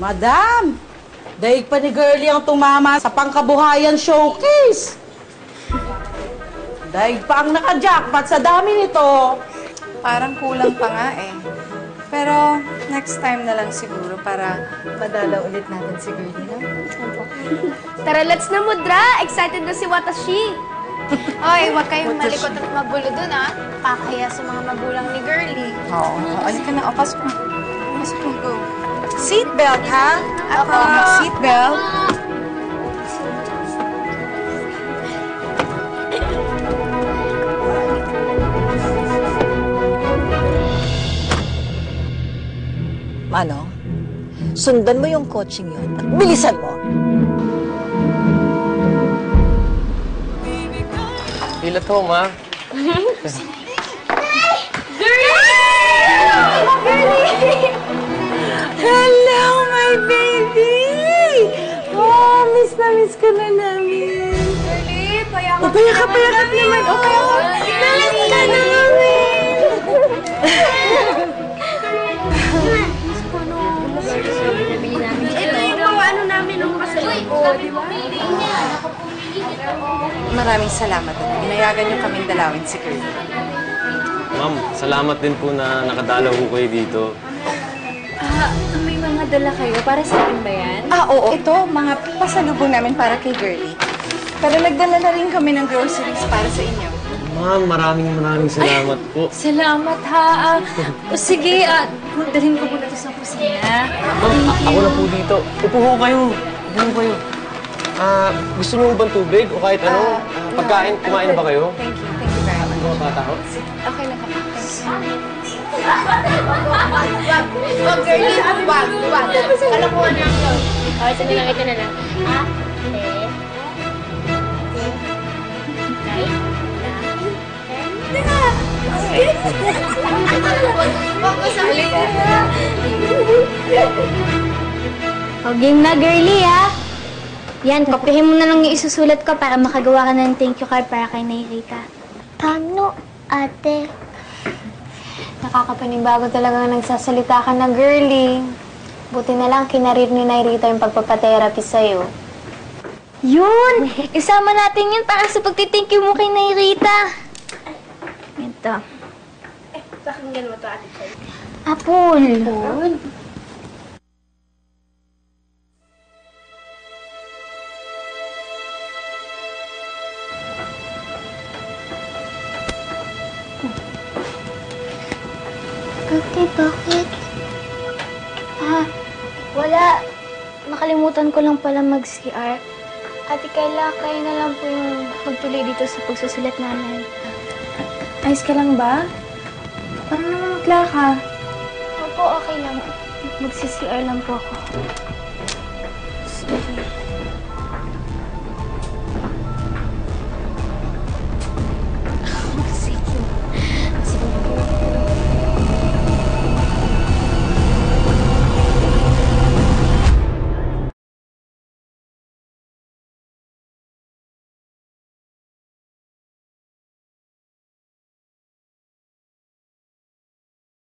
Madam, daig pa ni Girlie ang tumama sa pangkabuhayan showcase. Daig pa ang naka-jackpot sa dami nito. Parang kulang pa nga eh. Pero next time na lang siguro para madala ulit natin si Girlie, no? Tara, let's na, Mudra! Excited na si Watashi! Oy, huwag kayong malikot at magulo dun, ha? Pakaya sa mga magulang ni Girlie. Oo. Alika na. O, pasok na. Pasok na. Go. Seatbelt, ha? Ako. Seatbelt. Manong, sundan mo yung coaching yun at bilisan mo. Feel at home, ha? Hello, my baby! Oh, miss na miss ka na namin. Girlie, payakap Payakap naman. O, payakap. Nalas ka na namin. Maraming salamat. Inayagan niyo kaming dalawin si Girlie. Ma'am, salamat din po na nakadalaw ko kayo dito. May mga dala kayo. Para sa akin ba yan? Oo. Ito, mga pasalubong namin para kay Girlie. Pero nagdala na rin kami ng groceries para sa inyo. Ma'am, maraming salamat po. Salamat, ha. Sige, dalhin ko muna ito sa kusina. Ma'am, ako na po dito. Upo ho kayo. Upo ho kayo. Gusto niyo bang tubig o kahit ano? Pagkain, kumain na ba kayo? Thank you. Thank you very much. Mga bata ho? Okay na kami. Thanks. Wag, Girlie, wag. Kalokohan lang yun. Okay, sige lang, ito na lang. Wag mo sa O, game na, Girlie, ha? Yan, kopyahin mo na lang yung isusulat ko para makagawa ka ng thank you card para kay Nairita. Paano, ate? Nakakapanibago talaga nagsasalita ka na, Girlie. Buti na lang kinarir ni Nairita yung pagpapatherapy sa'yo. Yun! Isama natin yun para sa pagti-thank you mo kay Nairita. Ito. Pakinggan mo to, Ate Choy. Apple. Ate, bakit? Wala. Nakalimutan ko lang pala mag-CR. Ate Kayla, kayo na lang po yung magtuloy dito sa pagsusulat namin. Ayos ka lang ba? Parang namamutla ka. Opo, okay lang. Mag-CR lang po ako.